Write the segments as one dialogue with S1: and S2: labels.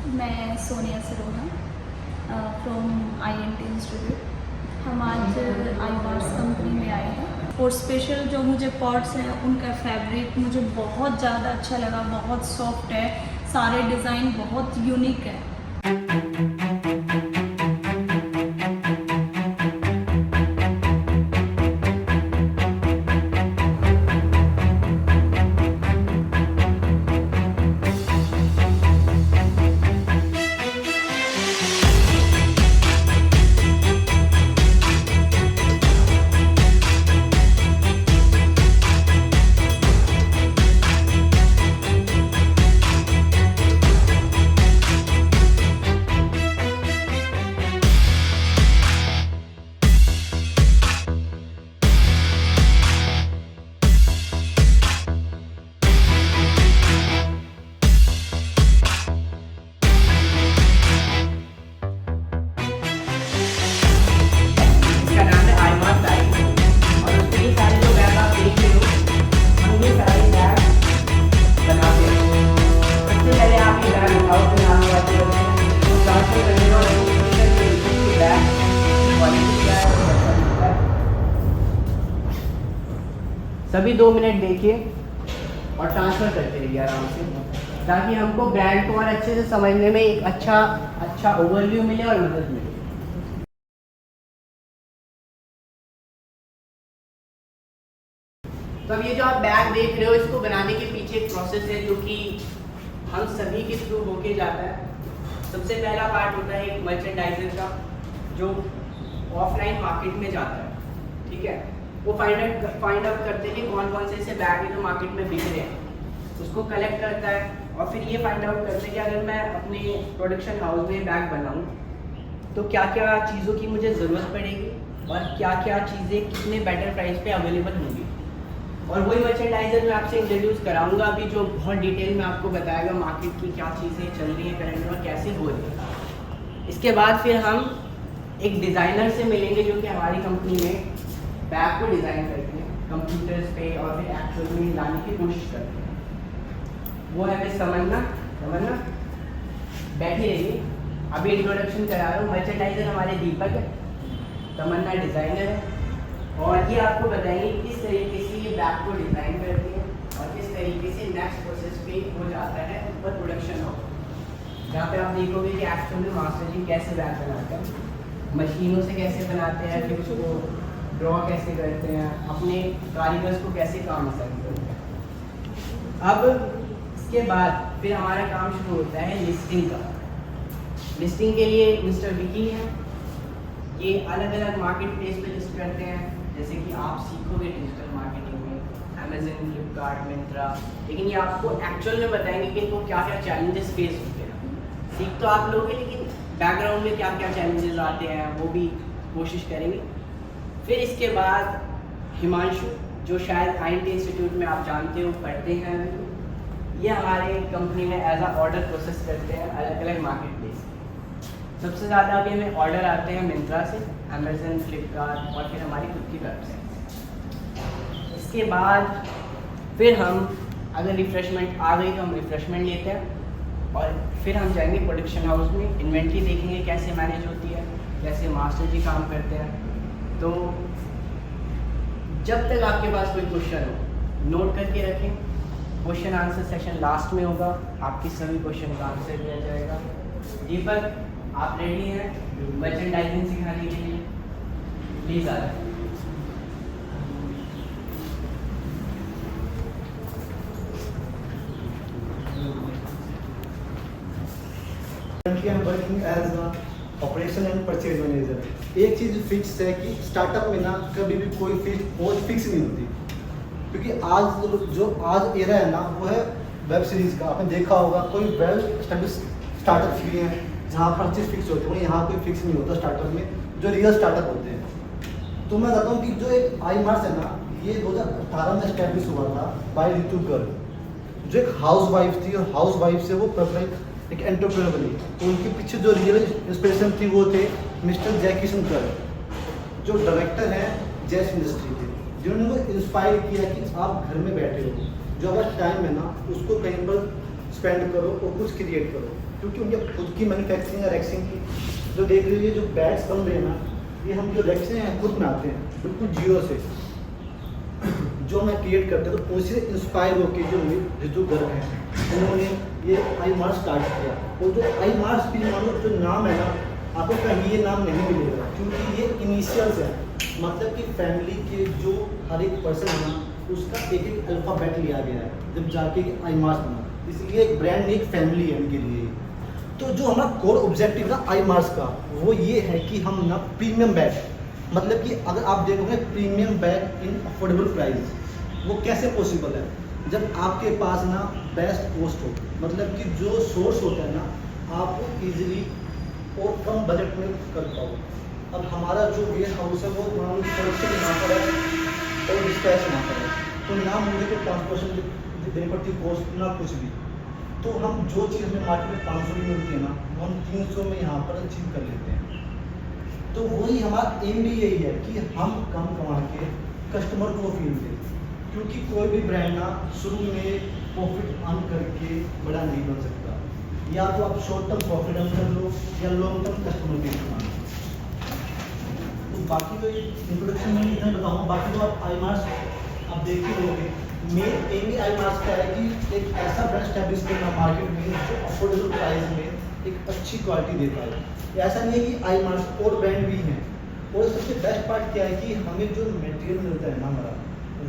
S1: मैं Sonia Saroha from INT institute. हम आज iMars कंपनी में आए हैं और स्पेशल जो मुझे पॉट्स हैं उनका फैब्रिक मुझे बहुत ज़्यादा अच्छा लगा, बहुत सॉफ्ट है, सारे डिज़ाइन बहुत यूनिक है।
S2: सभी 2 मिनट देखिए और ट्रांसफ़र करते रहिए आराम से, ताकि हमको ब्रांड को और अच्छे से समझने में एक अच्छा ओवरव्यू मिले और मदद मिले। तो अब ये जो आप बैग देख रहे हो, इसको बनाने के पीछे एक प्रोसेस है जो कि हम सभी के थ्रू होके जाता है। सबसे पहला पार्ट होता है एक मर्चेंडाइजर का, जो ऑफलाइन मार्केट में जाता है, ठीक है। वो फाइंड आउट करते हैं कि कौन कौन से ऐसे बैग हैं जो मार्केट में बिक रहे हैं, उसको कलेक्ट करता है और फिर ये फाइंड आउट करते हैं कि अगर मैं अपने प्रोडक्शन हाउस में बैग बनाऊँ तो क्या क्या चीज़ों की मुझे ज़रूरत पड़ेगी और क्या क्या चीज़ें कितने बेटर प्राइस पे अवेलेबल होंगी। और वही मर्चेंडाइजर मैं आपसे इंट्रोड्यूस कराऊंगा अभी, जो बहुत डिटेल में आपको बताएगा मार्केट की क्या चीज़ें चल रही हैं करंट में और कैसे हो रही है। इसके बाद फिर हम एक डिज़ाइनर से मिलेंगे जो कि हमारी कंपनी में बैग को डिज़ाइन करके कंप्यूटर्स पे और फिर एक्चुअल में लाने की कोशिश करते हैं। वो है मिस तमन्ना। बैठी रहिए, अभी इंट्रोडक्शन करा रहा हूँ। मर्चेंडाइजर हमारे दीपक है, तमन्ना डिज़ाइनर है और ये आपको बताएंगे किस तरीके से ये बैग को डिज़ाइन करती है और किस तरीके से नेक्स्ट प्रोसेस पे हो जाता है ऊपर प्रोडक्शन हो, जहाँ पे आप देखोगे कि एक्चुअल में मास्टर जी कैसे बैग बनाते हैं, मशीनों से कैसे बनाते हैं, फिर उसको ड्रॉ कैसे करते हैं, अपने कारीगर्स को कैसे काम असाइन करते हैं। अब इसके बाद फिर हमारा काम शुरू होता है लिस्टिंग का। लिस्टिंग के लिए मिस्टर विकी हैं, ये अलग अलग मार्केट प्लेस पे लिस्ट करते हैं, जैसे कि आप सीखोगे डिजिटल मार्केटिंग में अमेजन, फ्लिपकार्ट, मिंत्रा, लेकिन ये आपको एक्चुअल में बताएंगे कि इनको क्या क्या चैलेंजेस फेस होते हैं। सीख तो आप लोगे, लेकिन बैकग्राउंड में क्या क्या चैलेंजेस आते हैं वो भी कोशिश करेंगे। फिर इसके बाद हिमांशु, जो शायद INT इंस्टीट्यूट में आप जानते हो पढ़ते हैं, ये हमारे कंपनी में एज अ ऑर्डर प्रोसेस करते हैं अलग अलग मार्केट प्लेस। सबसे ज़्यादा अभी हमें ऑर्डर आते हैं मिंत्रा से, अमेजन, फ्लिपकार्ट और फिर हमारी खुद की वेबसाइट। इसके बाद फिर हम अगर रिफ़्रेशमेंट आ गई तो हम रिफ़्रेशमेंट लेते हैं और फिर हम जाएंगे प्रोडक्शन हाउस में, इन्वेंट्री देखेंगे कैसे मैनेज होती है, कैसे मास्टर जी काम करते हैं। तो जब तक आपके पास कोई क्वेश्चन हो नोट करके रखें, क्वेश्चन आंसर सेशन लास्ट में होगा, आपके सभी क्वेश्चन का आंसर दिया जाएगा। दीपक, आप रेडी हैं मर्चेंडाइजिंग सिखाने के लिए? प्लीज़ आ जाए।
S3: Currently I'm working as a operation and purchase manager. एक चीज़ फिक्स है कि स्टार्टअप में ना कभी भी कोई पोस्ट फिक्स नहीं होती, क्योंकि आज एरा है ना वो है वेब सीरीज़ का। आपने देखा होगा कोई वेल स्टडी स्टार्टअप भी हैं जहाँ पर चीज़ फिक्स होती है, यहाँ कोई फिक्स नहीं होता स्टार्टअप में, जो रियल स्टार्टअप होते हैं। तो मैं बताता हूँ कि जो एक iMars है ना, ये 2018 में स्टैब्लिश हुआ था बाय ऋतु गर्ग, जो एक हाउस वाइफ थी और हाउस वाइफ से वो एक एंटरप्रेन्योर बनी। तो उनके पीछे जो रियल इंस्पिरेशन थी वो थे मिस्टर जैकिसन गर्ग, जो डायरेक्टर हैं जैस इंडस्ट्री के, जिन्होंने वो इंस्पायर किया कि आप घर में बैठे हो, जो आपका टाइम है ना उसको कहीं पर स्पेंड करो और कुछ क्रिएट करो। क्योंकि उनके खुद की मैन्युफैक्चरिंग है रैक्सिंग की। जो देख लीजिए जो बैग्स बन रहे हैं ना, ये हम जो रैक्सिंग हैं खुद बनाते हैं बिल्कुल जीरो से, जो हमें क्रिएट करते हैं। तो उसी से इंस्पायर होकर जो रितु गर्ग हैं उन्होंने ये आई मार्स स्टार्ट किया। और जो आई मार्स भी मानो जो नाम है ना, आपको कहीं ये नाम नहीं मिलेगा, क्योंकि ये इनिशियल्स है, मतलब कि फैमिली के जो हर एक पर्सन है ना, उसका एक एक अल्फ़ाबेट लिया गया है जब जाके आई मार्स बना। इसलिए एक ब्रांड एक फैमिली है उनके लिए। तो जो हमारा कोर ऑब्जेक्टिव ना आई मार्स का, वो ये है कि हम ना प्रीमियम बैग, मतलब कि अगर आप देखोगे प्रीमियम बैग इन अफोर्डेबल प्राइस, वो कैसे पॉसिबल है जब आपके पास ना बेस्ट कॉस्ट हो, मतलब कि जो सोर्स होता है ना, आप इजीली और कम बजट में कर पाओ। अब हमारा जो वेयर हाउस है वो मान लो प्रोडक्शन यहाँ पर है और डिस्पैच यहाँ पर है, तो ना मुझे को ट्रांसपोर्टेशन देनी पड़ती कॉस्ट ना कुछ भी। तो हम जो चीज़ हमें मार्केट में 500 की मिलती है ना, वो हम 300 में यहाँ पर अचीव कर लेते हैं। तो वही हमारा एम भी यही है कि हम कम कमा के कस्टमर को फील दें, क्योंकि कोई भी ब्रांड ना शुरू में प्रॉफिट अर्न करके बड़ा नहीं बन सकता। या तो आप शॉर्ट टर्म प्रॉफिट अर्न कर लो या लॉन्ग टर्म कस्टमर बेस बनाओ। तो बाकी तो इंट्रोडक्शन में इतना बताऊँगा, बाकी तो आप आई मार्स आप देख ही लोगे। मेन एम ही आई मार्स का है कि एक ऐसा ब्रांड स्टैब्लिश करना मार्केट में जो अफोर्डेबल प्राइस में एक अच्छी क्वालिटी देता है। ऐसा नहीं है कि आई मार्स और ब्रांड भी हैं। और सबसे बेस्ट पार्ट क्या है कि हमें जो मटेरियल मिलता है ना हमारा,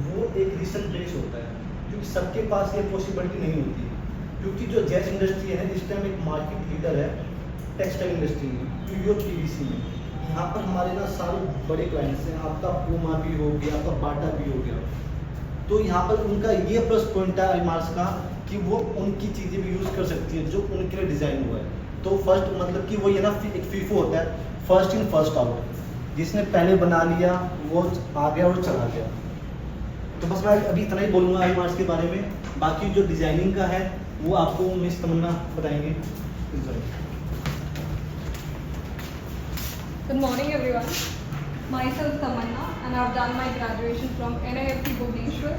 S3: वो एक रिसर्च बेस होता है, क्योंकि सबके पास ये पॉसिबिलिटी नहीं होती। क्योंकि जो जेट इंडस्ट्री है इस टाइम एक मार्केट लीडर है टेक्सटाइल इंडस्ट्री में, प्योर पीवीसी में। यहाँ पर हमारे ना सारे बड़े क्लाइंट्स हैं, आपका पूमा भी हो गया, आपका बाटा भी हो गया। तो यहाँ पर उनका ये प्लस पॉइंट है आई मार्स का कि वो उनकी चीज़ें भी यूज़ कर सकती है जो उनके लिए डिज़ाइन हुआ है। तो फर्स्ट मतलब कि वो ये ना एक फीफो होता है, फर्स्ट इन फर्स्ट आउट, जिसने पहले बना लिया वो आ गया और चला गया। तो बस मैं अभी इतना ही बोलूँगा आई मार्स के बारे में। बाकी जो डिज़ाइनिंग का है वो आपको मिस तमन्ना बताएंगे।
S4: Good morning everyone. Myself Tamanna and I've done my graduation from NIFT Bhubaneswar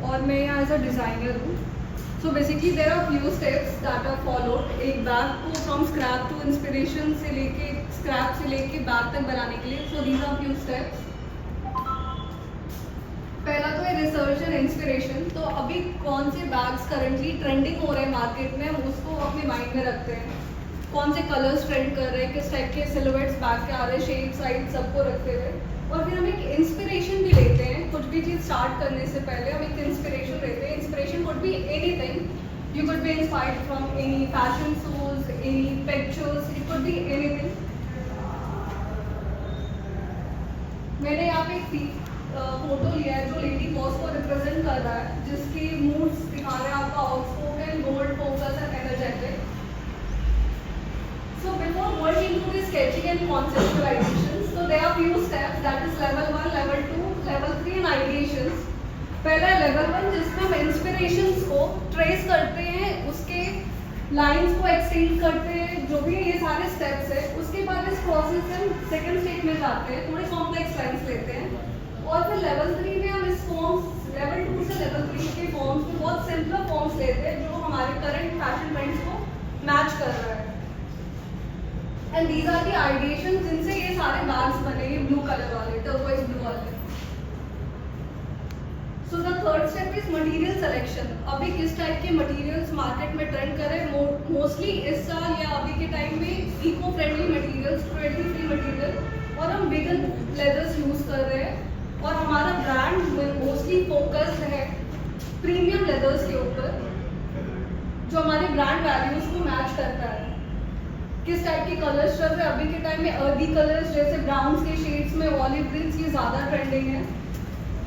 S4: और मैं यहाँ एज अ डिज़ाइनर हूँ। So basically there are few steps that are followed एक बैग को फ्रॉम स्क्रैप टू इंस्पिरेशन से लेके scrap से लेके बैग तक बनाने के लिए। So these are few steps. पहला तो है रिसर्च एंड इंस्पिरेशन। तो अभी कौन से बैग्स करंटली ट्रेंडिंग हो रहे हैं मार्केट में, हम उसको अपने माइंड में रखते हैं। कौन से कलर्स ट्रेंड कर रहे हैं, किस टाइप के सिलुएट्स बैग के आ रहे हैं, शेप साइज सबको रखते हुए, और फिर हम एक इंस्पिरेशन भी लेते हैं। कुछ भी चीज़ स्टार्ट करने से पहले हम एक इंस्पिरेशन लेते हैं। Inspiration could be anything, you could be inspired from any fashion shows, any pictures, it could be anything. मैंने यहाँ पे एक फोटो लिया है जो लेडी बॉस को रिप्रेजेंट कर रहा है, जिसकी मूड्स दिखा रहे हैं आपका outspoken, bold, focus and energetic. So before going into the sketching and conceptualization, so there are few steps, that is level 1, level 2, level 3 and ideations. पहला level 1 जिसमें हम inspirations को trace करते हैं, उसके lines को extend करते हैं, जो भी ये सारे steps है। उसके बाद इस process से हम second stage में जाते हैं, थोड़े complex lines लेते हैं, और फिर level 3 में हम इस forms, level 2 से level 3 के forms में बहुत simpler forms लेते हैं जो हमारे current fashion trends को match कर रहा है। And these are the ideations जिनसे ये सारे bags बने, ये blue color वाले, turquoise blue वाले। So the third step is material selection। अभी किस टाइप के materials मार्केट में ट्रेंड कर रहे हैं, मोस्टली इस साल या अभी के टाइम में eco friendly materials, cruelty free material, और हम वेगन लेदर्स यूज कर रहे हैं। और हमारा ब्रांड मोस्टली फोकस्ड है प्रीमियम लेदर्स के ऊपर, जो हमारे ब्रांड वैल्यूज को मैच करता है। किस टाइप के कलर्स चल रहे हैं अभी के टाइम में, अर्दी कलर्स जैसे ब्राउन्स के शेड्स में, ऑलिव ग्रीन्स, ये ज़्यादा ट्रेंडिंग है।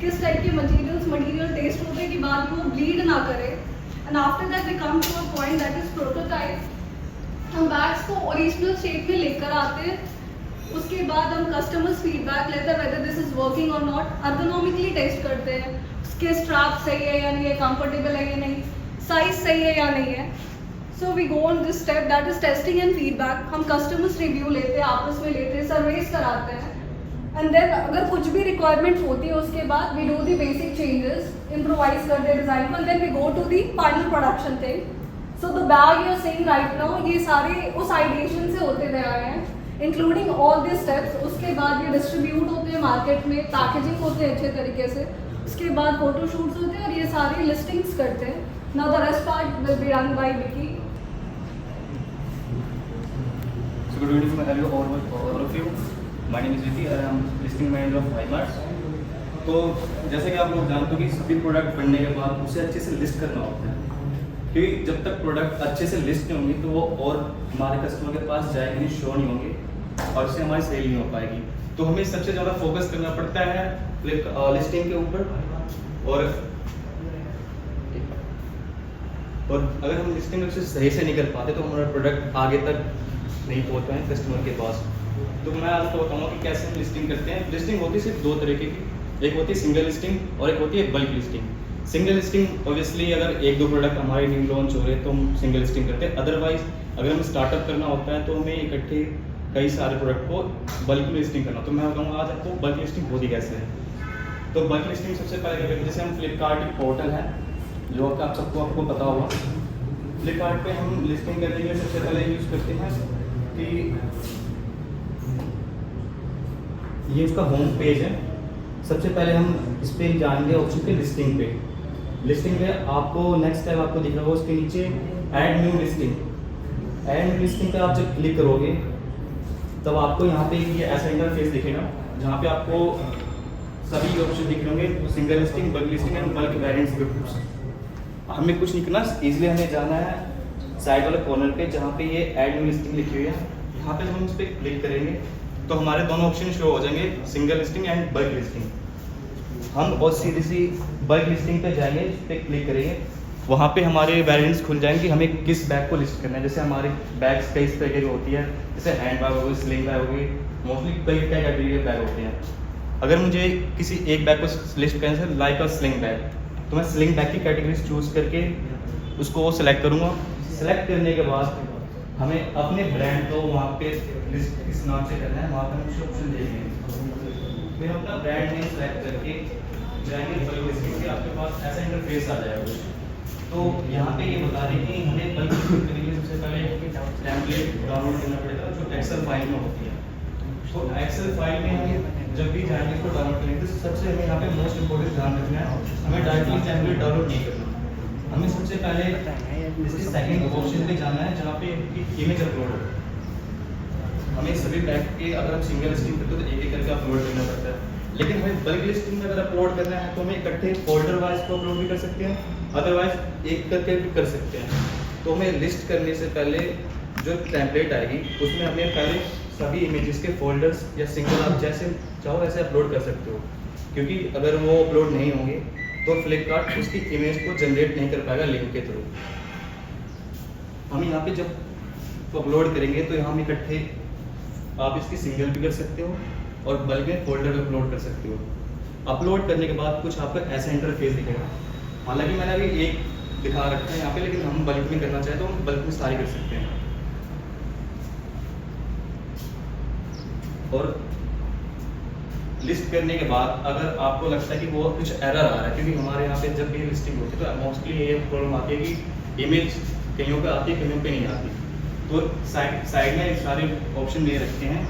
S4: किस टाइप के मटेरियल टेस्ट होते हैं कि बाद में वो ब्लीड ना करे। And after that we come to a point that is prototype. हम बैग्स को ओरिजिनल शेप में लेकर आते हैं, उसके बाद हम कस्टमर्स फीडबैक लेते हैं वेदर दिस इज वर्किंग और नॉट। अर्गोनॉमिकली टेस्ट करते हैं, उसके स्ट्रैप सही है या नहीं है, कंफर्टेबल है या नहीं, साइज सही है या नहीं है। So we go on this step, that is testing and feedback। हम कस्टमर्स रिव्यू लेते हैं, आपस में लेते हैं, सर्वेस कराते हैं, एंड देन अगर कुछ भी रिक्वायरमेंट होती है उसके बाद we do the basic changes, improvise करते हैं डिज़ाइन पर, then we go to the final production thing. So the bag you're seeing right now, ये सारे उस ideation से होते हुए आए हैं, including all these steps. उसके बाद ये distribute होते हैं market में, packaging होते हैं अच्छे तरीके से, उसके बाद photo shoots होते हैं और ये सारी listings करते हैं. Now the rest part will be done by Vicky.
S5: So good evening all of you. My name is Vicky and I am listing manager of iMarts. तो जैसे कि आप लोग जानते हो कि सभी प्रोडक्ट बनने के बाद उसे अच्छे से लिस्ट करना होता है, क्योंकि जब तक प्रोडक्ट अच्छे से लिस्ट नहीं होंगे तो वो और हमारे कस्टमर के पास जाएंगे नहीं, शो नहीं होंगे और इससे हमारी सेल नहीं हो पाएगी. तो हमें सबसे ज़्यादा फोकस करना पड़ता है लिस्टिंग के ऊपर. और अगर हम लिस्टिंग अच्छे से सही से नहीं कर पाते तो हमारा प्रोडक्ट आगे तक नहीं पहुँच पाए कस्टमर के पास. तो मैं आपको बताऊँगा कि कैसे हम लिस्टिंग करते हैं. लिस्टिंग होती है सिर्फ दो तरीके की, एक होती है सिंगल लिस्टिंग और एक होती है bulk listing. Single listing obviously अगर एक दो प्रोडक्ट हमारे न्यू लॉन्च हो रहे हैं तो हम सिंगल लिस्टिंग करते हैं. अदरवाइज अगर हमें स्टार्टअप करना होता है तो हमें इकट्ठे कई सारे प्रोडक्ट को बल्क लिस्टिंग करना. तो मैं बताऊँगा आज आपको बल्क लिस्टिंग होती कैसे है. तो बल्क लिस्टिंग सबसे पहले क्या करते हैं, जैसे हम फ्लिपकार्ट एक पोर्टल है जो कि आप सबको आपको पता होगा. फ्लिपकार्ट पे हम लिस्टिंग करने के लिए सबसे पहले यूज़ करते हैं कि ये उसका होम पेज है. सबसे पहले हम इस पर जाएंगे ऑप्शन पे लिस्टिंग पे. लिस्टिंग पे आपको नेक्स्ट टाइम आपको दिख रहा होगा उसके नीचे add new listing. Add new listing पे आप जब क्लिक करोगे तब आपको यहाँ पे ये ऐसा इंटरफेस दिखेगा जहाँ पे आपको सभी ऑप्शन दिख रहे होंगे, single listing, bulk listing and bulk variants groups. हमें कुछ नहीं करना, इजीली हमें जाना है साइड वाले कॉर्नर पे जहाँ पे ये ऐड न्यू लिस्टिंग लिखी हुई है. यहाँ पे हम उस पर क्लिक करेंगे तो हमारे दोनों ऑप्शन शो हो जाएंगे, single listing and bulk listing. हम बहुत सीधी सी बल्क लिस्टिंग पे जाएंगे, इस पर क्लिक करेंगे, वहाँ पे हमारे वेरिएंट्स खुल जाएंगे कि हमें किस बैग को लिस्ट करना है. जैसे हमारे बैग्स कई तरीके की होती है, जैसे हैंड बैग हो गई, स्लिंग बैग हो गई, मोस्टली कई कैटेगरी के बैग होते हैं. अगर मुझे किसी एक बैग को लिस्ट करना है लाइक अ स्लिंग बैग, तो मैं स्लिंग बैग की कैटेगरी चूज़ करके उसको सेलेक्ट करूँगा. सेलेक्ट करने के बाद हमें अपने ब्रांड को वहाँ पे लिस्ट किस नाम से करना है, वहाँ पर हम ऑप्शन देंगे. फिर अपना ब्रांड नेम सेलेक्ट करके जाएंगे बल्क लिस्टिंग के. आपके पास ऐसा इंटरफेस आ जाएगा. तो यहाँ पे ये बता रहे कि हमें बल्क लिस्टिंग करने के लिए सबसे पहले टेम्पलेट डाउनलोड करना पड़ेगा जो एक्सेल फाइल में होती है. तो एक्सेल फाइल में हम जब भी जाएंगे इसको डाउनलोड करेंगे तो सबसे हमें यहाँ पे मोस्ट इंपॉर्टेंट ध्यान रखना है, हमें डायरेक्टली टेम्पलेट डाउनलोड नहीं करना. हमें सबसे पहले इसके सेकंड ऑप्शन पे जाना है जहाँ पे इमेज अपलोड हो. हमें सभी बैग के अगर हम सिंगल लिस्टिंग करते तो एक एक करके अपलोड करना पड़ता है, लेकिन हमें बल्क लिस्टिंग में अगर अपलोड करना है तो हमें इकट्ठे फोल्डर वाइज को अपलोड भी कर सकते हैं, अदरवाइज एक करके भी कर सकते हैं. तो हमें लिस्ट करने से पहले जो टेम्पलेट आएगी उसमें हमें पहले सभी इमेजेस के फोल्डर्स या सिंगल आप जैसे चाहो वैसे अपलोड कर सकते हो, क्योंकि अगर वो अपलोड नहीं होंगे तो फ्लिपकार्ट उसकी इमेज को जनरेट नहीं कर पाएगा लिंक के थ्रू. हम यहाँ पे जब अपलोड करेंगे तो यहाँ हम इकट्ठे आप इसकी सिंगल भी कर सकते हो और बल्क में फोल्डर भी अपलोड कर सकते हो. अपलोड करने के बाद कुछ आपको ऐसा इंटरफेस दिखेगा. हालांकि मैंने अभी एक दिखा रखा है यहाँ पे, लेकिन हम बल्क में करना चाहें तो हम बल्क में सारी कर सकते हैं. और लिस्ट करने के बाद अगर आपको लगता है कि वो कुछ एरर आ रहा है, क्योंकि हमारे यहाँ पे जब भी लिस्टिंग होती है तो मोस्टली ये प्रॉब्लम आती है कि इमेज कहीं पे आती है कहीं पे नहीं आती. तो साइड में सारे ऑप्शन दे रखे हैं,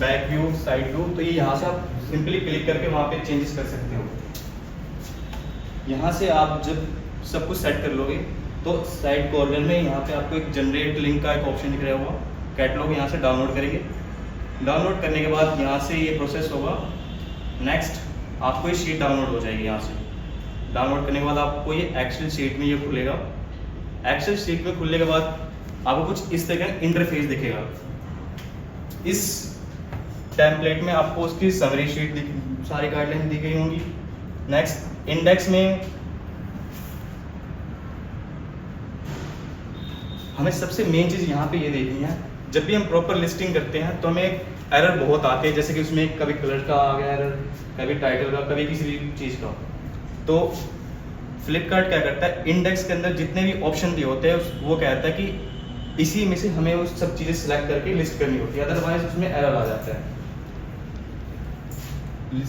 S5: बैक व्यू, साइड व्यू. तो ये यहाँ से आप सिंपली क्लिक करके वहाँ पे चेंजेस कर सकते हो. यहाँ से आप जब सब कुछ सेट कर लोगे तो साइड कॉर्नर में यहाँ पे आपको एक जनरेट लिंक का एक ऑप्शन दिख रहा होगा. कैटलॉग यहाँ से डाउनलोड करेंगे. डाउनलोड करने के बाद यहाँ से ये प्रोसेस होगा. नेक्स्ट आपको ये शीट डाउनलोड हो जाएगी. यहाँ से डाउनलोड करने के बाद आपको ये एक्सेल शीट में ये खुलेगा. एक्सेल शीट में खुलने के बाद आपको कुछ इस तरह का इंटरफेस दिखेगा. इस टेम्पलेट में आपको उसकी समरी शीट सारी गाइडलाइन दी गई होंगी. नेक्स्ट इंडेक्स में हमें सबसे मेन चीज़ यहाँ पे ये देखनी है, जब भी हम प्रॉपर लिस्टिंग करते हैं तो हमें एरर बहुत आते हैं, जैसे कि उसमें कभी कलर का आ गया एरर, कभी टाइटल का, कभी किसी भी चीज़ का. तो फ्लिपकार्ट क्या करता है, इंडेक्स के अंदर जितने भी ऑप्शन दिए होते हैं वो कहता है कि इसी में से हमें वो सब चीज़ें सिलेक्ट करके लिस्ट करनी होती है, अदरवाइज उसमें एरर आ जाता है.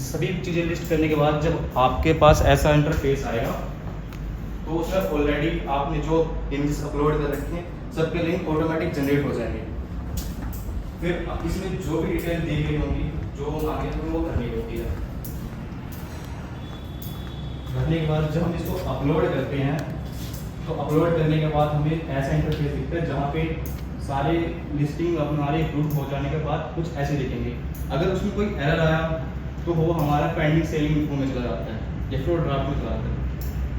S5: सभी चीज़ें लिस्ट करने के बाद जब आपके पास ऐसा इंटरफेस आएगा तो उसमें ऑलरेडी आपने जो इमेजेस अपलोड कर रखे हैं सबके लिंक ऑटोमेटिक जनरेट हो जाएंगे। फिर इसमें जो भी डिटेल दी गई होंगी, जो मांगे हमें वो भरनी होती है। भरने के बाद जब हम इसको अपलोड करते हैं तो अपलोड करने के बाद हमें ऐसा इंटरफेस दिखता है जहाँ पे सारे लिस्टिंग हमारे ग्रुप हो जाने के बाद कुछ ऐसे दिखेंगे। अगर उसमें कोई एरर आया तो वो हमारा पेंडिंग सेलिंग इन्फो में चला जाता है या फिर ड्राफ्ट में चला जाता है।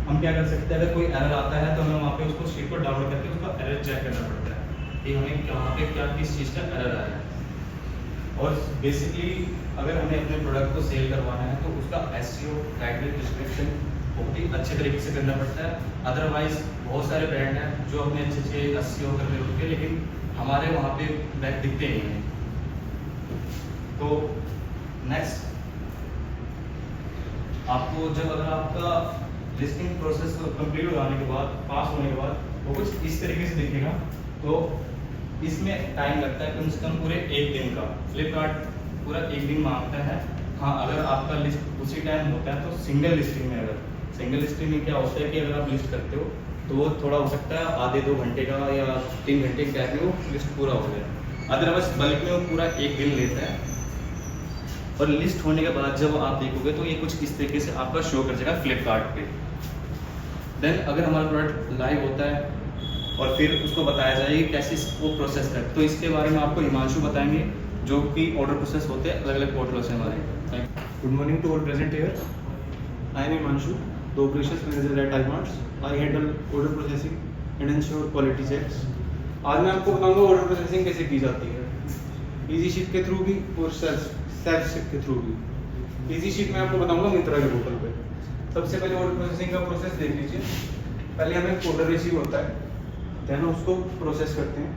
S5: हम क्या कर सकते हैं, अगर कोई एरर आता है तो हमें वहाँ पे उसको शीट को डाउनलोड करके उसका एरर चेक करना पड़ता है कि हमें कहाँ पे क्या किस चीज़ का एरर आया है। और बेसिकली अगर हमें अपने प्रोडक्ट को सेल करवाना है तो उसका SEO टाइटल डिस्क्रिप्शन बहुत ही अच्छे तरीके से करना पड़ता है। अदरवाइज बहुत सारे ब्रांड हैं जो अपने अच्छे SEO करने होते हैं लेकिन हमारे वहाँ पे बैग दिखते नहीं हैं। तो नेक्स्ट आपको जब अगर आपका लिस्टिंग प्रोसेस कंप्लीट हो जाने के बाद, पास होने के बाद वो कुछ इस तरीके से दिखेगा। तो इसमें टाइम लगता है कम से कम पूरे 1 दिन का। फ्लिपकार्ट पूरा 1 दिन मांगता है। हाँ, अगर आपका लिस्ट उसी टाइम होता है तो सिंगल लिस्टिंग में, अगर सिंगल लिस्टिंग में क्या होता है कि अगर आप लिस्ट करते हो तो वो थोड़ा हो सकता है आधे 2 घंटे का या 3 घंटे के गैप में वो लिस्ट पूरा हो गया। अदरवाइज बल्क में वो पूरा 1 दिन लेता है। और लिस्ट होने के बाद जब आप देखोगे तो ये कुछ इस तरीके से आपका शो कर जाएगा फ्लिपकार्ट पे। देन अगर हमारा प्रोडक्ट लाइव होता है और फिर उसको बताया जाएगा कैसे इसको प्रोसेस कर, तो इसके बारे में आपको हिमांशु बताएंगे जो कि ऑर्डर प्रोसेस होते हैं अलग अलग पोर्टलों से हमारे।
S6: Good morning to all present here. I am Himanshu, the operations manager at iMarts. I handle order processing and ensure quality checks. आज मैं आपको बताऊंगा ऑर्डर प्रोसेसिंग कैसे की जाती है, इजी शीट के थ्रू भी और सेल्फ शीट के थ्रू भी। इजी शीट में आपको बताऊंगा मिंत्रा के पोर्टल पे। सबसे पहले ऑर्डर प्रोसेसिंग का प्रोसेस देख लीजिए। पहले हमें ऑर्डर रिसीव होता है, देन उसको प्रोसेस करते हैं,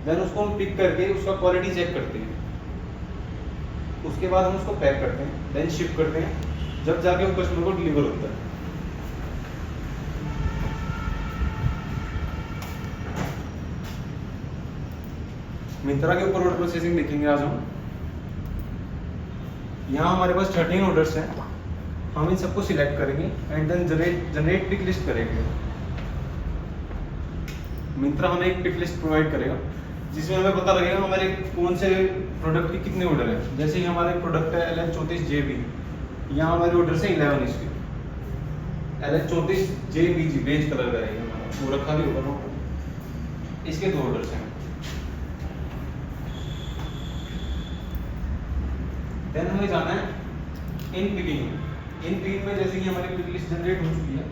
S6: देन उसको हम पिक करके उसका क्वालिटी चेक करते हैं, उसके बाद हम उसको पैक करते हैं, देन शिप करते हैं, जब जाके वो कस्टमर को डिलीवर होता है। मिंत्रा के ऊपर ऑर्डर प्रोसेसिंग देखेंगे आज हम। यहाँ हमारे पास 13 ऑर्डर्स हैं। हम इन सबको सिलेक्ट करेंगे and then generate pick list करेंगे। मिंत्रा हमें एक पिक लिस्ट प्रोवाइड करेगा जिसमें हमें पता लगेगा हमारे कौन से प्रोडक्ट के कितने ऑर्डर हैं। जैसे कि हमारे प्रोडक्ट है LH34JB, यहाँ हमारे ऑर्डर से 11 इसके। LH34JBG बेज कलर का है हमारा, वो रखा भी होगा ना, इसके 2 ऑर्डर्स हैं। देन हमें जाना है इन पिकिंग में। इन पिकिंग में जैसे कि हमारी पिक लिस्ट जनरेट हो चुकी है,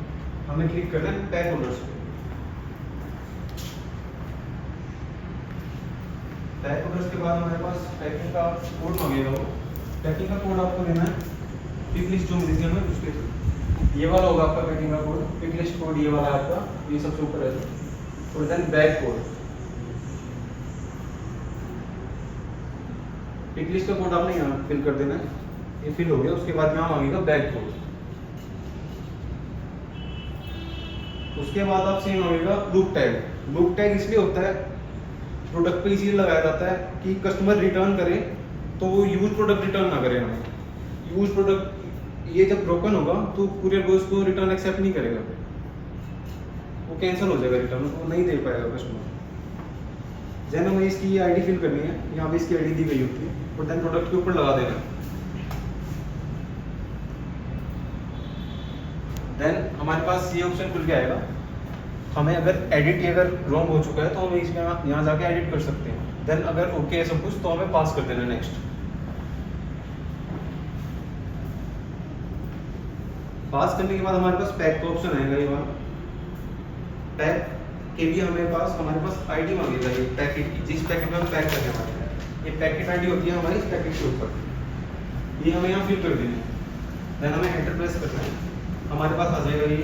S6: हमें क्लिक करना है पैक ऑर्डर्स पे। पैक ऑर्डर्स के बाद हमारे पास पैकिंग का कोड मांगेगा। वो पैकिंग का कोड आपको देना है पिक लिस्ट जो मिली थी हमें उसके थ्रू। ये वाला होगा आपका पैकिंग का कोड, पिक लिस्ट कोड ये वाला आपका, ये सबसे ऊपर है। और then bag code, pick list का कोड आपने यहाँ फिल कर देना है। ये फिल हो गया, उसके बाद यहाँ मांगेगा बैग कोड। उसके बाद आपसे मांगेगा लूप टैग। लूप टैग इसलिए होता है, प्रोडक्ट पे इसीलिए लगाया जाता है कि कस्टमर रिटर्न करे तो वो यूज प्रोडक्ट रिटर्न ना करे। हमें यूज प्रोडक्ट ये जब ब्रोकन होगा तो कुरियर बॉय उसको रिटर्न एक्सेप्ट नहीं करेगा, वो कैंसिल हो जाएगा, रिटर्न वो नहीं दे पाएगा कस्टमर। देन हमें इसकी आईडी फिल करनी है, यहाँ पे इसकी आईडी दी गई होती है और देन प्रोडक्ट के ऊपर लगा देना है। देन हमारे पास ये ऑप्शन खुल के आएगा। हमें अगर एडिट अगर रॉन्ग हो चुका है तो हम इसमें यहाँ जाके एडिट कर सकते हैं। देन अगर ओके है सब कुछ तो हमें पास कर देना नेक्स्ट। पास करने के बाद हमारे पास पैक का ऑप्शन आएगा। ये वाला पैक के लिए हमारे पास आईडी मांगेगा, ये पैकेट की, जिस पैकेट में हम पैक करने वाले हैं। ये पैकेट आईडी होती है हमारी इस पैकेट के ऊपर, ये हमें यहाँ फिल कर देनी है। देन हमें एंटर प्रेस करना है, हमारे पास आ जाएगा ये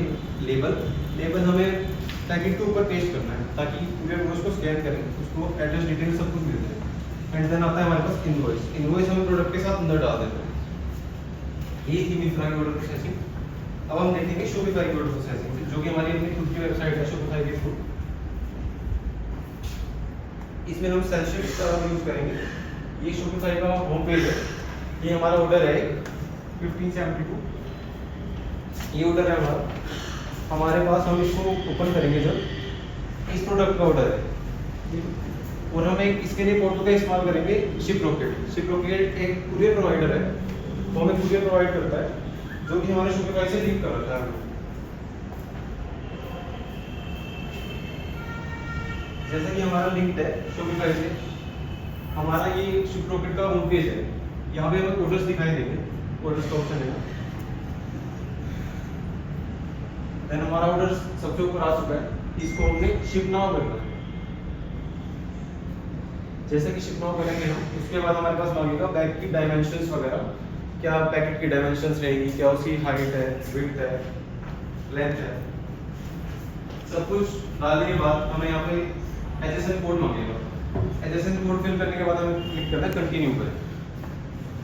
S6: लेबल हमें पैकेट के ऊपर पेस्ट करना है ताकि कुरियर बॉय उसको स्कैन करें, उसको एड्रेस डिटेल सब कुछ मिल जाए। एंड देन आता है हमारे पास इनवॉइस हमें प्रोडक्ट के साथ अंदर डाल देते हैं। ये थी मिंत्रा की ऑर्डर प्रोसेसिंग। अब हम देखेंगे शॉपिफाई की ऑर्डर प्रोसेसिंग, जो कि हमारी अपनी खुद की वेबसाइट है शॉपिफाई के थ्रू। इसमें हम सेल्फ का यूज करेंगे। ये शॉपिफाई का होम पेज है। ये हमारा ऑर्डर है 1572, ये ऑर्डर है हमारा। हमारे पास हम इसको ओपन करेंगे जब इस प्रोडक्ट का ऑर्डर है और हम एक इसके लिए पोर्टल का इस्तेमाल करेंगे शिप रॉकेट एक कुरियर प्रोवाइडर है, तो हमें कुरियर प्रोवाइड करता है जो कि हमारे शॉपिफाई से लिंक कर रखा है। जैसे कि हमारा लिंक्ड है शॉपिफाई से, हमारा ये शिप रॉकेट का होम पेज है, यहाँ पे हमें ऑर्डर्स दिखाई देंगे, ऑर्डर्स का ऑप्शन है। देन हमारा ऑर्डर सबसे ऊपर आ चुका है, इसको हमने शिप नाउ करना है। जैसे कि शिप नाउ करेंगे हम, उसके बाद हमारे पास मांगेगा बैग की डायमेंशंस वगैरह, क्या पैकेट की डायमेंशंस रहेगी, क्या उसकी हाइट है, विड्थ है, लेंथ है, सब कुछ डालने के बाद हमें यहाँ पे एचएसएन कोड मांगेगा। एचएसएन कोड फिल करने के बाद हमें क्लिक करना है कंटिन्यू पर।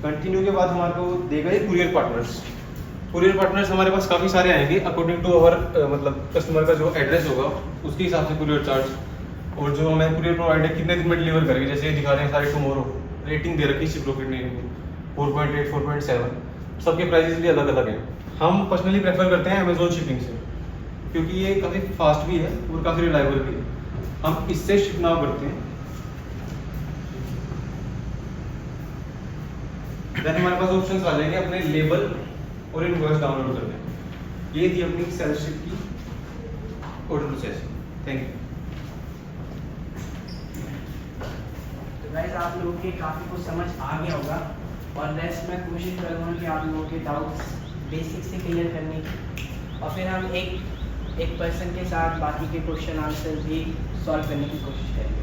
S6: कंटिन्यू के बाद हमारे को देगा ये कुरियर पार्टनर्स हमारे पास काफ़ी सारे आएंगे अकॉर्डिंग टू अवर मतलब कस्टमर का जो एड्रेस होगा उसके हिसाब से कुरियर चार्ज, और जो हमें कुरियर प्रोवाइडर कितने दिन में डिलीवर करेंगे, जैसे ये दिखा रहे हैं सारे टुमारो, रेटिंग दे रखी शिप रॉकेट ने 4.8 4.7, सबके प्राइसेस भी अलग अलग हैं। हम पर्सनली प्रेफर करते हैं अमेजोन शिपिंग से, क्योंकि ये काफ़ी फास्ट भी है और काफ़ी रिलायबल भी है। हम इससे शिप नाउ करते हैं। देन हमारे पास ऑप्शंस आ जाएंगे अपने लेबल और इनवॉइस डाउनलोड करने हैं। ये थी अपनी सेल्फ शिप की ऑर्डर प्रोसेसिंग। Thank you.
S2: तो गाइस आप लोगों के काफ़ी कुछ समझ आ गया होगा, और रेस्ट मैं कोशिश करूँगा कि आप लोगों के डाउट्स बेसिक से क्लियर करने की, और फिर हम एक पर्सन के साथ बाकी के क्वेश्चन आंसर भी सॉल्व करने की कोशिश करेंगे।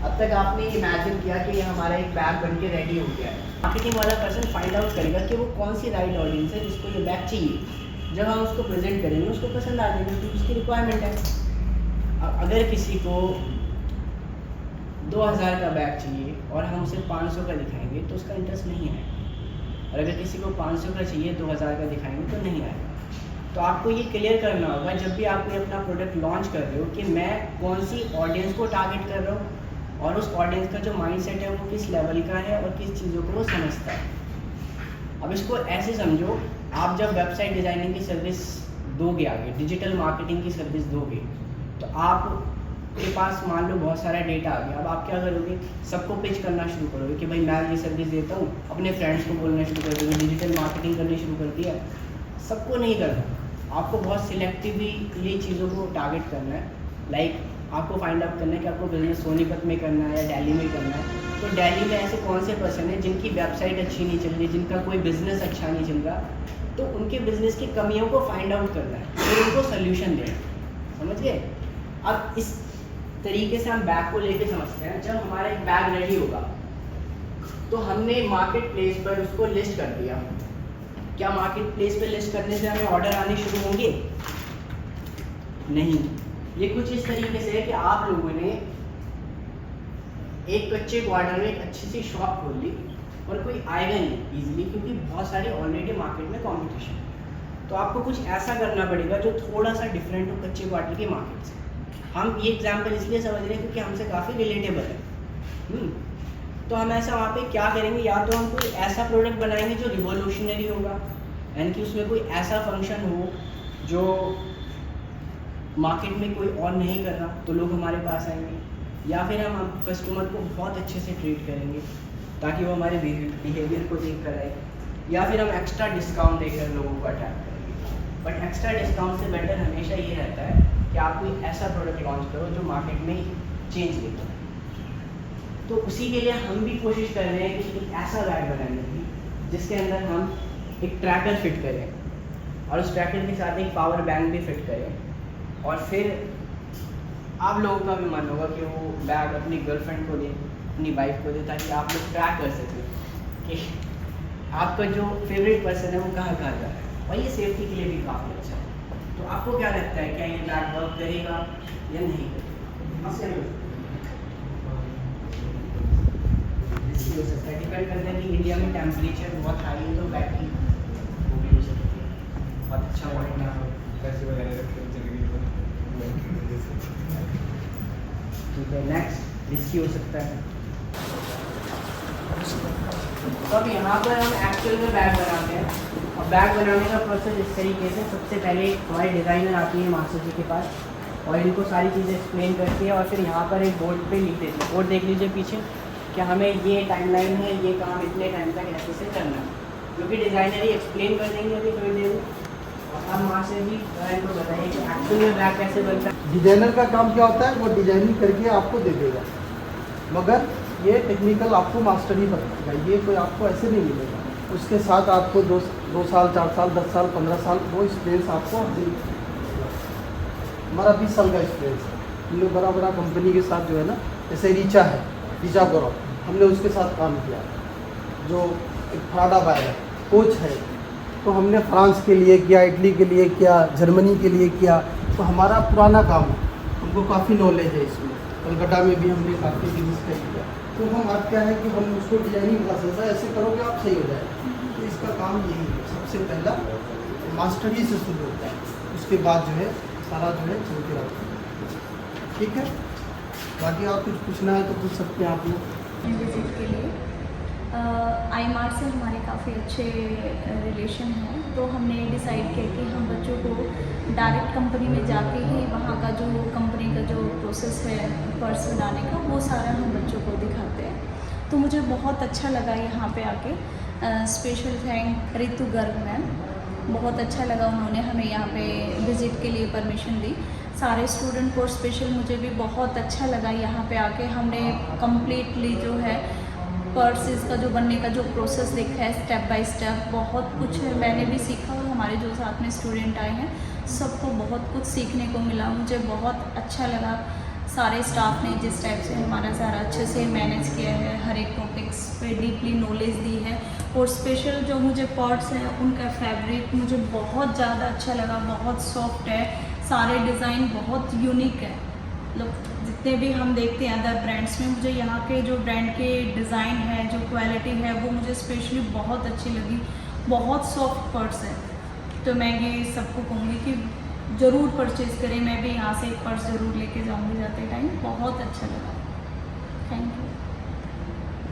S2: अब तक आपने इमेजिन किया कि ये हमारा एक बैग बन के रेडी हो गया है। मार्केटिंग वाला पर्सन फाइंड आउट करेगा कि वो कौन सी राइट ऑडियंस है जिसको ये बैग चाहिए। जब हम उसको प्रेजेंट करेंगे उसको पसंद आ जाएगा क्योंकि उसकी रिक्वायरमेंट है। अगर किसी को 2000 का बैग चाहिए और हम उसे 500 का दिखाएंगे तो उसका इंटरेस्ट नहीं है, और अगर किसी को 500 का चाहिए 2000 का दिखाएंगे तो नहीं आएगा। तो आपको ये क्लियर करना होगा जब भी आप कोई अपना प्रोडक्ट लॉन्च कर रहे हो कि मैं कौन सी ऑडियंस को टारगेट कर रहा हूँ, और उस ऑडियंस का जो माइंडसेट है वो किस लेवल का है और किस चीज़ों को वो समझता है। अब इसको ऐसे समझो, आप जब वेबसाइट डिज़ाइनिंग की सर्विस दोगे, आगे डिजिटल मार्केटिंग की सर्विस दोगे, तो आपके पास मान लो बहुत सारा डेटा आ गया। अब आप क्या करोगे, सबको पिच करना शुरू करोगे कि भाई मैं ये सर्विस देता हूँ, अपने फ्रेंड्स को बोलना शुरू कर दोगे, डिजिटल मार्केटिंग करनी शुरू कर दिया। सबको नहीं करना, आपको बहुत सिलेक्टिवली चीज़ों को टारगेट करना है। लाइक आपको फाइंड आउट करना है कि आपको बिजनेस सोनीपत में करना है या दिल्ली में करना है। तो दिल्ली में ऐसे कौन से पर्सन हैं जिनकी वेबसाइट अच्छी नहीं चल रही, जिनका कोई बिजनेस अच्छा नहीं चल रहा, तो उनके बिजनेस की कमियों को फाइंड आउट करना है और उनको सोल्यूशन देना, समझ गए। अब इस तरीके से हम बैग को लेके समझते हैं। जब हमारा एक बैग रेडी होगा तो हमने मार्केट प्लेस पर उसको लिस्ट कर दिया। क्या मार्केट प्लेस पे लिस्ट करने से हमें ऑर्डर आने शुरू होंगे? नहीं। ये कुछ इस तरीके से है कि आप लोगों ने एक कच्चे क्वार्टर में एक अच्छी सी शॉप खोल ली और कोई आएगा नहीं इजीली, क्योंकि बहुत सारे ऑलरेडी मार्केट में कंपटीशन। तो आपको कुछ ऐसा करना पड़ेगा जो थोड़ा सा डिफरेंट हो कच्चे क्वार्टर के मार्केट से। हम ये एग्जाम्पल इसलिए समझ रहे हैं क्योंकि हमसे काफ़ी रिलेटेबल है। तो हम ऐसा वहाँ पे क्या करेंगे, या तो हम कोई ऐसा प्रोडक्ट बनाएंगे जो रिवोल्यूशनरी होगा, यानी कि उसमें कोई ऐसा फंक्शन हो जो मार्केट में कोई और नहीं कर रहा, तो लोग हमारे पास आएंगे। या फिर हम कस्टमर को बहुत अच्छे से ट्रीट करेंगे ताकि वो हमारे बिहेवियर को देख कर आए, या फिर हम एक्स्ट्रा डिस्काउंट देकर लोगों को अट्रैक्ट करेंगे। बट एक्स्ट्रा डिस्काउंट से बेटर हमेशा ये रहता है कि आप कोई ऐसा प्रोडक्ट लॉन्च करो जो मार्केट में चेंज लेकर। तो उसी के लिए हम भी कोशिश कर रहे हैं कि एक ऐसा बैग बनाने की जिसके अंदर हम एक ट्रैकर फिट करें और उस ट्रैकर के साथ एक पावर बैंक भी फिट करें, और फिर आप लोगों का भी मन होगा कि वो बैग अपनी गर्लफ्रेंड को दे, अपनी वाइफ को दे, ताकि आप लोग ट्रैक कर सकें कि आपका जो फेवरेट पर्सन है वो कहाँ जा रहा है। और ये सेफ्टी के लिए भी काफ़ी अच्छा है। तो आपको क्या लगता है, क्या ये बैग वर्क करेगा या नहीं करेगा? हो सकता है, डिपेंड करता है कि इंडिया में टेम्परेचर बहुत हाई है तो बैटरी वो भी हो सकती है, बहुत अच्छा वॉइड ना हो। ठीक है, नेक्स्ट रिस्की हो सकता है। तो अब यहाँ पर हम एक्चुअल में बैग बनाते हैं। और बैग बनाने का प्रोसेस इस तरीके से, सबसे पहले हमारे डिज़ाइनर आती है मास्टर जी के पास और इनको सारी चीज़ें एक्सप्लेन करती है और फिर यहाँ पर एक बोर्ड पे लिख देती है। बोर्ड देख लीजिए पीछे कि हमें ये टाइमलाइन है, ये काम इतने टाइम तक ऐसे से करना है, जो कि डिज़ाइनर ही एक्सप्लेन कर देंगे अभी थोड़ी देर में। और अब मास्टर जी इनको बताइए कि एक्चुअल में बैग कैसे बनता है।
S3: डिजाइनर का काम क्या होता है, वो डिजाइनिंग करके आपको दे देगा, मगर ये टेक्निकल आपको मास्टर ही बताएगा, ये कोई आपको ऐसे नहीं मिलेगा। उसके साथ आपको 2 साल 4 साल 10 साल 15 साल वो एक्सपीरियंस आपको हमारा 20 साल का एक्सपीरियंस है। हम लोग बड़ा बड़ा कंपनी के साथ जो है ना, जैसे रीचा गौरव, हमने उसके साथ काम किया, जो एक फ्राडा बाय है, कोच है, तो हमने फ्रांस के लिए किया, इटली के लिए किया, जर्मनी के लिए किया, तो हमारा पुराना काम है, हमको काफ़ी नॉलेज है इसमें। कलकत्ता में भी हमने काफ़ी बिजनेस किया, तो हम आज क्या है कि हम उसको डिजाइनिंग क्लासेस है, ऐसे करोगे आप सही हो जाए। तो इसका काम यही है, सबसे पहला मास्टरी से शुरू होता है, उसके बाद जो है सारा जो है चलते रहता है। ठीक है, बाकी आप कुछ पूछना है तो पूछ सकते हैं आप लोग।
S1: विजिट के लिए IMART से हमारे काफ़ी अच्छे रिलेशन हैं, तो हमने डिसाइड किया कि हम बच्चों को डायरेक्ट कंपनी में जाके ही वहाँ का जो कंपनी का जो प्रोसेस है पर्स बनाने का, वो सारा हम बच्चों को दिखाते हैं। तो मुझे बहुत अच्छा लगा यहाँ पे आके। Special thank Ritu Garg ma'am, बहुत अच्छा लगा, उन्होंने हमें यहाँ पे विज़िट के लिए परमिशन दी। सारे स्टूडेंट को स्पेशल मुझे भी बहुत अच्छा लगा यहाँ पे आके। हमने कम्प्लीटली जो है पर्सेस का जो बनने का जो प्रोसेस देखा है स्टेप बाय स्टेप, बहुत कुछ मैंने भी सीखा और हमारे जो साथ में स्टूडेंट आए हैं सबको बहुत कुछ सीखने को मिला। मुझे बहुत अच्छा लगा, सारे स्टाफ ने जिस टाइप से हमारा सारा अच्छे से मैनेज किया है, हर एक टॉपिक्स पे डीपली नॉलेज दी है। और स्पेशल जो मुझे पॉट्स हैं उनका फैब्रिक मुझे बहुत ज़्यादा अच्छा लगा, बहुत सॉफ्ट है, सारे डिज़ाइन बहुत यूनिक है। मतलब जितने भी हम देखते हैं अदर ब्रांड्स में, मुझे यहाँ के जो ब्रांड के डिज़ाइन है, जो क्वालिटी है, वो मुझे स्पेशली बहुत अच्छी लगी। बहुत सॉफ्ट पर्स है, तो मैं ये सबको कहूँगी कि ज़रूर परचेज़ करें। मैं भी यहाँ से एक पर्स ज़रूर लेके जाऊँगी जाते टाइम। बहुत अच्छा लगा। Thank you.